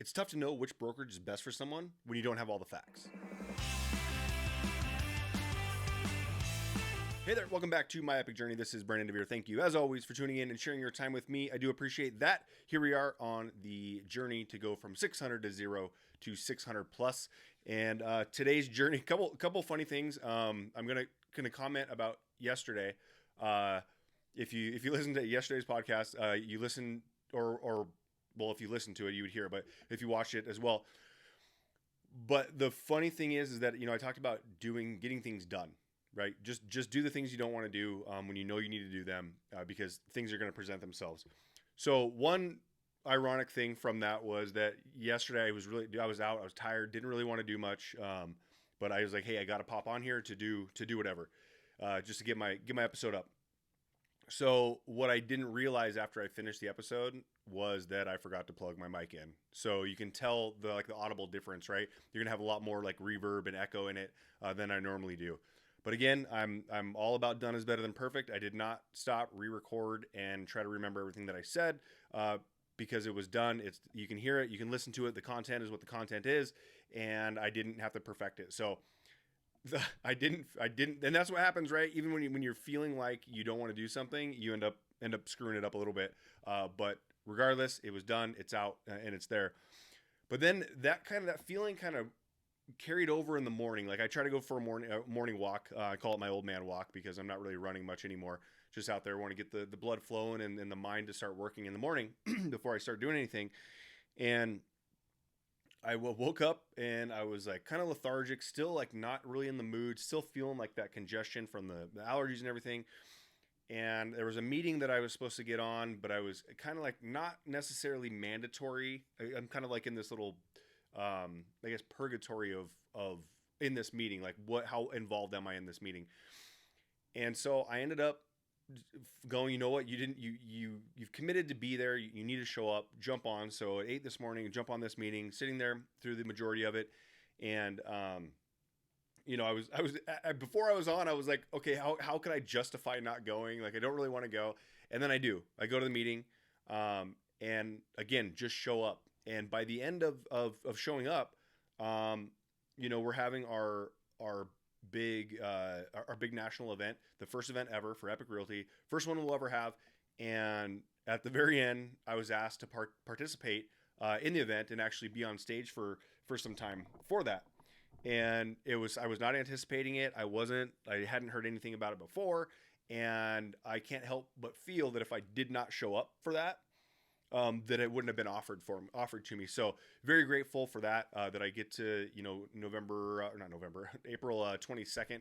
It's tough to know which brokerage is best for someone when you don't have all the facts. Hey there, welcome back to my Epique Journey. This is Brandon DeVere. Thank you, as always, for tuning in and sharing your time with me. I do appreciate that. Here we are on the journey to go from 600 to 0 to 600 plus. And today's journey, couple funny things. I'm gonna comment about yesterday. If you listen to yesterday's podcast, you listen or well, if you listen to it, you would hear it. But if you watch it as well. But the funny thing is that I talked about getting things done. Right? Just do the things you don't want to do when you know you need to do them because things are going to present themselves. So one ironic thing from that was that yesterday I was out, I was tired, didn't really want to do much, but I was like, hey, I got to pop on here to do whatever, just to get my episode up. So what I didn't realize after I finished the episode was that I forgot to plug my mic in. So you can tell the audible difference, right? You're gonna have a lot more reverb and echo in it than I normally do. But again, I'm all about done is better than perfect. I did not stop, re-record, and try to remember everything that I said because it was done. You can hear it, you can listen to it. The content is what the content is, and I didn't have to perfect it. So I didn't, and that's what happens, right? Even when you're feeling like you don't want to do something, you end up screwing it up a little bit. But regardless, it was done, it's out, and it's there. But then that feeling kind of carried over in the morning. I try to go for a morning walk. I call it my old man walk because I'm not really running much anymore. Just out there, want to get the blood flowing and the mind to start working in the morning before I start doing anything. And I woke up and I was kind of lethargic, still not really in the mood, still feeling that congestion from the allergies and everything. And there was a meeting that I was supposed to get on, but I was kind of not necessarily mandatory. I'm kind of in this little I guess purgatory of in this meeting, how involved am I in this meeting? And so I ended up going, you know what, you've committed to be there, you need to show up, jump on. So at 8 this morning, jump on this meeting, sitting there through the majority of it. And I was before I was on, I was like, okay, how could I justify not going? I don't really want to go. And then I go to the meeting, and again, just show up. And by the end of showing up, we're having our big national event, the first event ever for Epique Realty, first one we'll ever have. And at the very end, I was asked to participate in the event and actually be on stage for some time for that. And I was not anticipating it. I hadn't heard anything about it before, and I can't help but feel that if I did not show up for that, that it wouldn't have been offered to me. So very grateful for that, that I get to, April 22nd,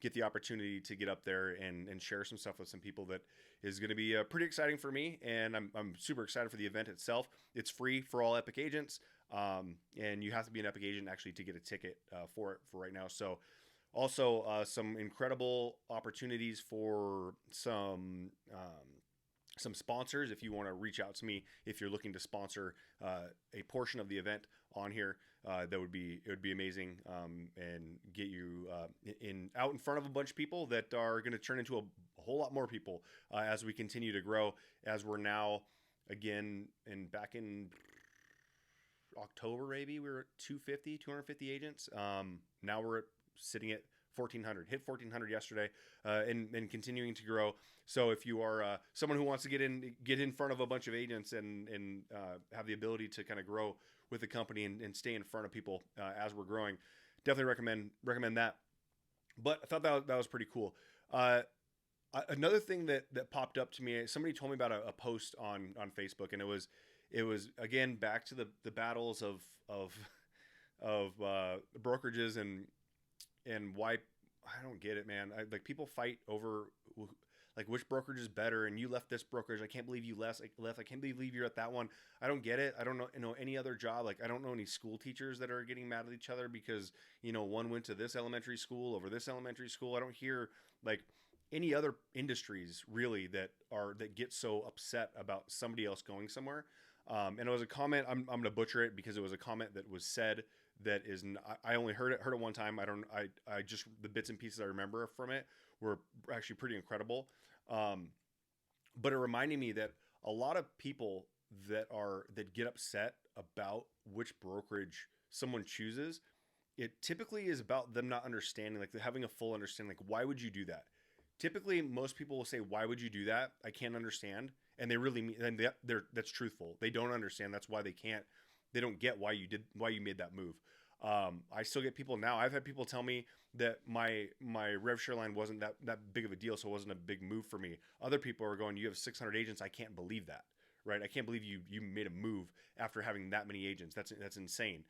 get the opportunity to get up there and share some stuff with some people that is going to be pretty exciting for me. And I'm super excited for the event itself. It's free for all Epique agents. And you have to be an Epique agent actually to get a ticket for it for right now. So also some incredible opportunities for some sponsors. If you want to reach out to me, if you're looking to sponsor a portion of the event on here, it would be amazing, and get you out in front of a bunch of people that are going to turn into a whole lot more people as we continue to grow. As we're now again, and back in October, maybe we were at 250 agents. Now we're sitting at 1,400, hit 1,400 yesterday, and continuing to grow. So if you are someone who wants to get in front of a bunch of agents and have the ability to kind of grow with the company and stay in front of people as we're growing, definitely recommend that. But I thought that was pretty cool. Another thing that popped up to me, somebody told me about a post on Facebook, and it was again back to the battles of brokerages and why. I don't get it, man. People fight over which brokerage is better, and you left this brokerage. I can't believe you left. I can't believe you're at that one. I don't get it. I don't know any other job. I don't know any school teachers that are getting mad at each other because one went to this elementary school over this elementary school. I don't hear any other industries really that get so upset about somebody else going somewhere. And it was a comment. I'm going to butcher it because it was a comment that was said that is. I only heard it one time. I just the bits and pieces I remember from it were actually pretty incredible. But it reminded me that a lot of people that get upset about which brokerage someone chooses, it typically is about them not understanding, like having a full understanding, like why would you do that? Typically, most people will say, "Why would you do that? I can't understand," and they really mean, and that's truthful. They don't understand. That's why they can't. They don't get why you made that move. I still get people now. I've had people tell me that my rev share line wasn't that big of a deal, so it wasn't a big move for me. Other people are going, "You have 600 agents. I can't believe that." Right? I can't believe you made a move after having that many agents. That's insane.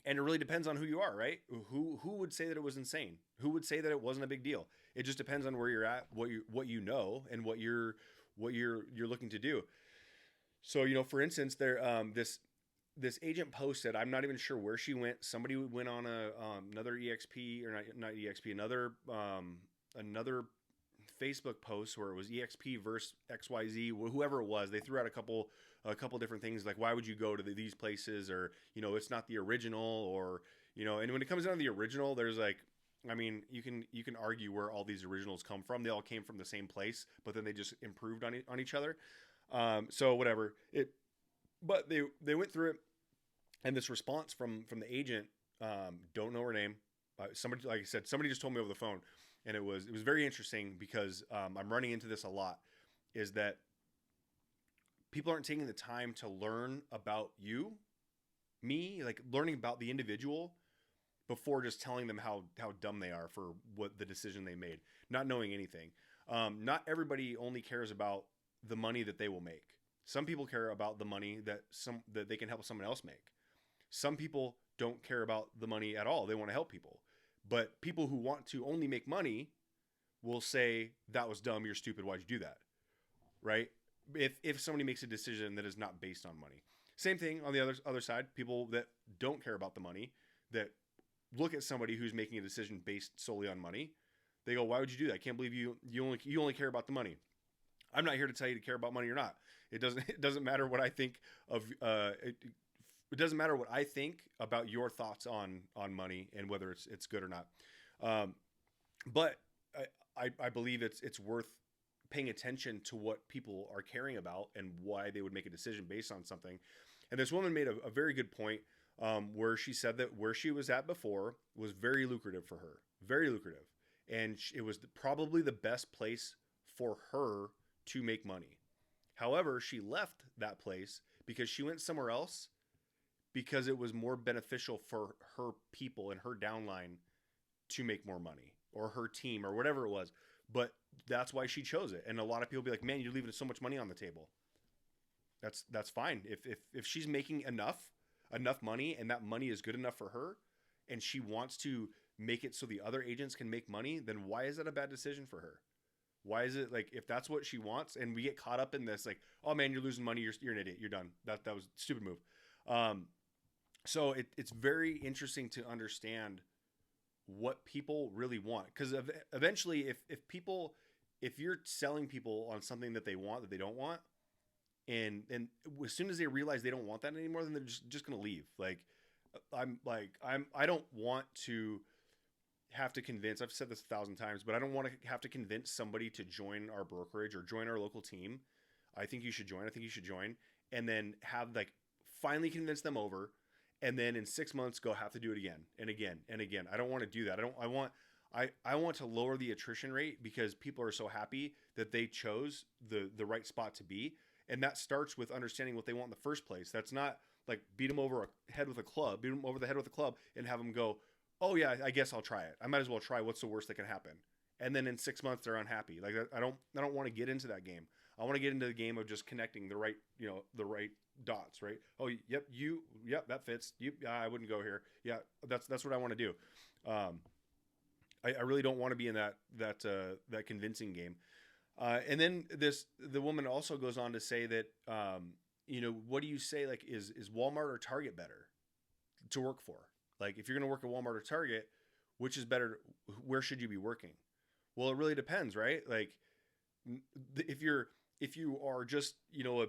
And it really depends on who you are, right? Who would say that it was insane? Who would say that it wasn't a big deal? It just depends on where you're at, what you know, and what you're looking to do. So, for instance, this agent posted. I'm not even sure where she went. Somebody went on another EXP, or not EXP, another Facebook post where it was EXP versus XYZ, whoever it was. They threw out a couple different things, like why would you go to these places, or it's not the original, or and when it comes down to the original, there's like, I mean, you can argue where all these originals come from. They all came from the same place, but then they just improved on each other. So whatever but they went through it, and this response from the agent, don't know her name. Somebody, like I said, somebody just told me over the phone, and it was very interesting because I'm running into this a lot, is that people aren't taking the time to learn about me, like learning about the individual before just telling them how dumb they are for what the decision they made, not knowing anything. Not everybody only cares about the money that they will make. Some people care about the money that they can help someone else make. Some people don't care about the money at all. They want to help people. But people who want to only make money will say, that was dumb, you're stupid, why'd you do that? Right? If somebody makes a decision that is not based on money. Same thing on the other side, people that don't care about the money, that look at somebody who's making a decision based solely on money. They go, why would you do that? I can't believe you only care about the money. I'm not here to tell you to care about money or not. It doesn't matter what I think of it doesn't matter what I think about your thoughts on money and whether it's good or not. But I believe it's worth paying attention to what people are caring about and why they would make a decision based on something. And this woman made a very good point, where she said that where she was at before was very lucrative for her, very lucrative. And it was probably the best place for her to make money. However, she left that place because she went somewhere else because it was more beneficial for her people and her downline to make more money, or her team, or whatever it was. But that's why she chose it. And a lot of people be like, man, you're leaving so much money on the table. That's fine. If she's making enough money, and that money is good enough for her, and she wants to make it so the other agents can make money, then why is that a bad decision for her? Why is it, like, if that's what she wants, and we get caught up in this, like, oh man, you're losing money, you're an idiot, you're done. That was a stupid move. So it's very interesting to understand what people really want, because eventually, if you're selling people on something that they want that they don't want, and as soon as they realize they don't want that anymore, then they're just gonna leave. I don't want to have to convince, I've said this 1,000 times, but I don't want to have to convince somebody to join our brokerage or join our local team. I think you should join, and then finally convince them over, and then in 6 months go have to do it again and again and again. I don't want to do that. I want to lower the attrition rate, because people are so happy that they chose the right spot to be. And that starts with understanding what they want in the first place. That's not like beat them over the head with a club and have them go, oh yeah, I guess I'll try it. I might as well try. What's the worst that can happen? And then in 6 months they're unhappy. Like, I don't want to get into that game. I want to get into the game of just connecting the right dots, right? Oh, yep, that fits. I wouldn't go here. Yeah, that's what I want to do. I really don't want to be in that convincing game. And then the woman also goes on to say that, what do you say? Like, is Walmart or Target better to work for? Like, if you're going to work at Walmart or Target, which is better? Where should you be working? Well, it really depends, right? Like, if you are just, a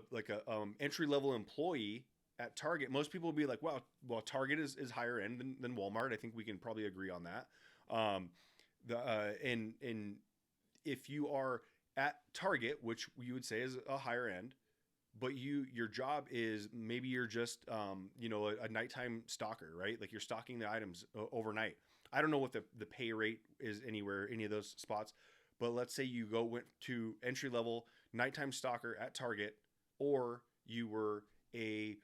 entry level employee at Target, most people will be like, well, Target is higher end than Walmart. I think we can probably agree on that. And if you are at Target, which you would say is a higher end, but your job is maybe you're just a nighttime stalker, right? Like you're stalking the items overnight. I don't know what the pay rate is anywhere, any of those spots, but let's say you went to entry level nighttime stalker at Target, or you were a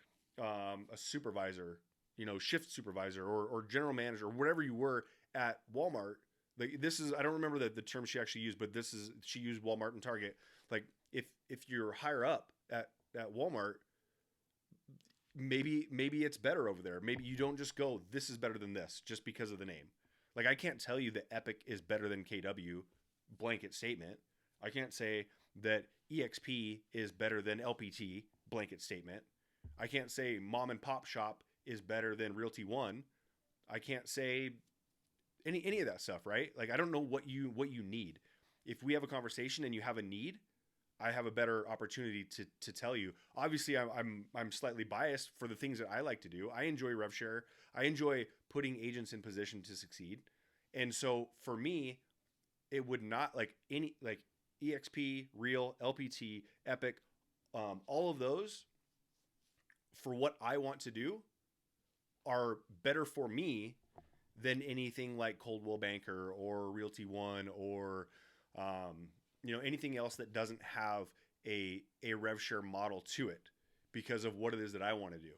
supervisor, shift supervisor or general manager, or whatever you were at Walmart. Like this is, I don't remember the term she actually used, but she used Walmart and Target. Like if you're higher up at Walmart, maybe it's better over there. Maybe you don't just go, this is better than this just because of the name. Like I can't tell you that Epique is better than KW, blanket statement. I can't say that EXP is better than LPT, blanket statement. I can't say mom and pop shop is better than Realty One. I can't say any of that stuff, right? Like I don't know what you need. If we have a conversation and you have a need, I have a better opportunity to tell you. Obviously, I'm slightly biased for the things that I like to do. I enjoy rev share. I enjoy putting agents in position to succeed. And so for me, it would not like EXP, Real, LPT, Epique, all of those for what I want to do are better for me than anything like Coldwell Banker or Realty One or anything else that doesn't have a rev share model to it because of what it is that I want to do.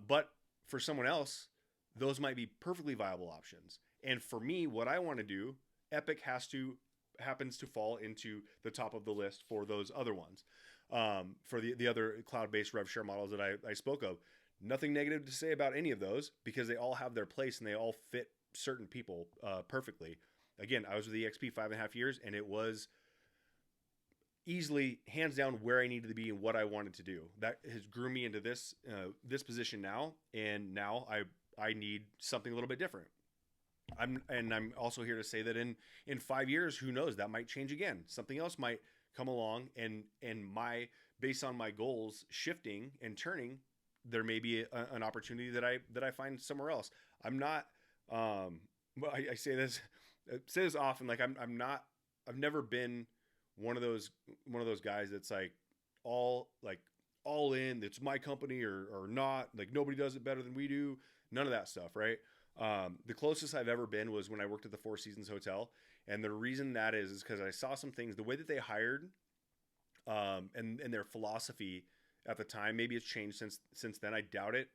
But for someone else, those might be perfectly viable options. And for me, what I want to do, Epique happens to fall into the top of the list for those other ones. For the other cloud-based rev share models that I spoke of. Nothing negative to say about any of those because they all have their place and they all fit certain people perfectly. Again, I was with EXP 5.5 years and it was easily hands down where I needed to be and what I wanted to do. That has grew me into this position now, and now I need something a little bit different. I'm also here to say that in 5 years, who knows, that might change again. Something else might come along and based on my goals shifting and turning, there may be an opportunity that I find somewhere else. I'm not I say this often, like I've never been one of those guys that's like all in, it's my company or not, like nobody does it better than we do. None of that stuff, right? The closest I've ever been was when I worked at the Four Seasons Hotel. And the reason that is because I saw some things, the way that they hired, and their philosophy at the time. Maybe it's changed since then. I doubt it,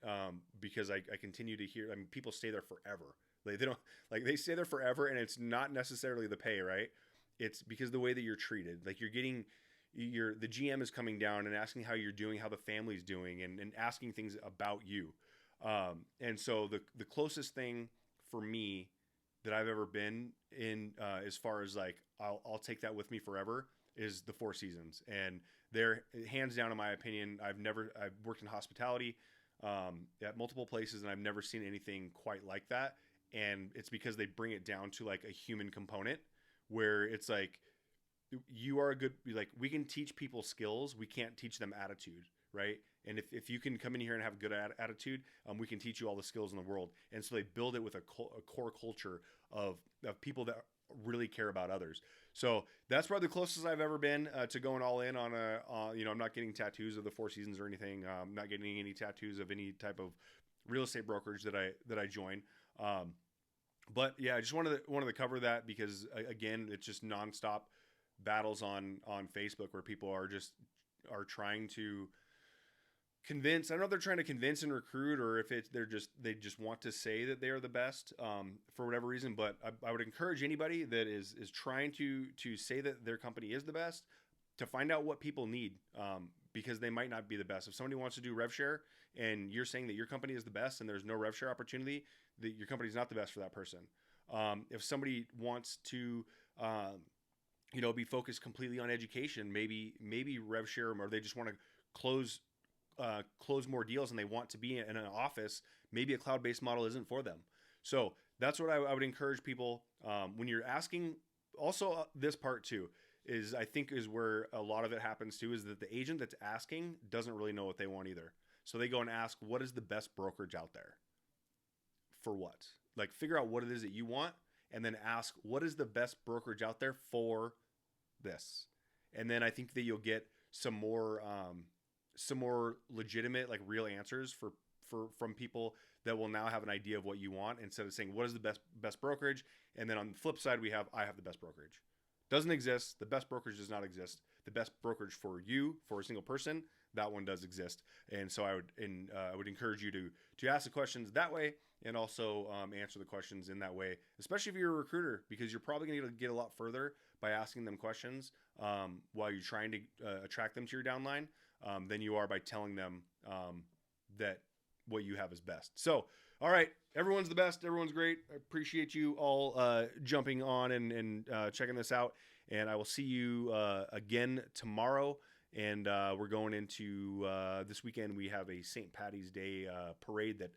because I continue to hear. I mean, people stay there forever. They stay there forever, and it's not necessarily the pay, right? It's because the way that you're treated. Like the GM is coming down and asking how you're doing, how the family's doing, and asking things about you. And so the closest thing for me that I've ever been in, as far as like, I'll take that with me forever, is the Four Seasons. And they're hands down, in my opinion, I've worked in hospitality, at multiple places, and I've never seen anything quite like that. And it's because they bring it down to like a human component where it's like, you are we can teach people skills. We can't teach them attitude. Right. And if you can come in here and have a good attitude, we can teach you all the skills in the world. And so they build it with a core culture of people that really care about others. So that's probably the closest I've ever been to going all in on I'm not getting tattoos of the Four Seasons or anything. I'm not getting any tattoos of any type of real estate brokerage that I join. But yeah, I just wanted to cover that because again, it's just nonstop battles on Facebook where people are trying to convince. I don't know if they're trying to convince and recruit, or if they just want to say that they are the best for whatever reason. But I would encourage anybody that is trying to say that their company is the best to find out what people need, because they might not be the best. If somebody wants to do rev share and you're saying that your company is the best and there's no rev share opportunity, that your company is not the best for that person. If somebody wants to be focused completely on education, maybe rev share, or they just want to close more deals and they want to be in an office, maybe a cloud-based model isn't for them. So that's what I would encourage people when you're asking. Also, this part too is where a lot of it happens too, is that the agent that's asking doesn't really know what they want either. So they go and ask, what is the best brokerage out there? For what? Like, figure out what it is that you want and then ask, what is the best brokerage out there for this? And then I think that you'll get some more some more legitimate, like real answers from people that will now have an idea of what you want, instead of saying what is the best brokerage, and then on the flip side we have I have the best brokerage. Doesn't exist. The best brokerage does not exist. The best brokerage for you, for a single person, that one does exist. And so I would encourage you to ask the questions that way, and also answer the questions in that way, especially if you're a recruiter, because you're probably going to get a lot further by asking them questions while you're trying to attract them to your downline than you are by telling them that what you have is best. So, all right, everyone's the best. Everyone's great. I appreciate you all jumping on and checking this out. And I will see you again tomorrow. And we're going into this weekend. We have a St. Patty's Day parade that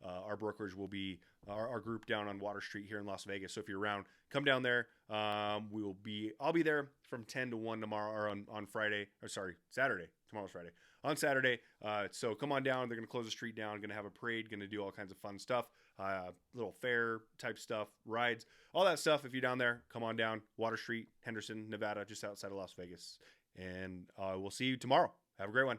our brokerage will be, our group down on Water Street here in Las Vegas. So if you're around, come down there. I'll be there from 10 to 1 tomorrow, or on Friday, or sorry, Saturday. Tomorrow's Friday. On Saturday. So come on down. They're going to close the street down. Going to have a parade. Going to do all kinds of fun stuff. Little fair type stuff, rides, all that stuff. If you're down there, come on down. Water Street, Henderson, Nevada, just outside of Las Vegas. And we'll see you tomorrow. Have a great one.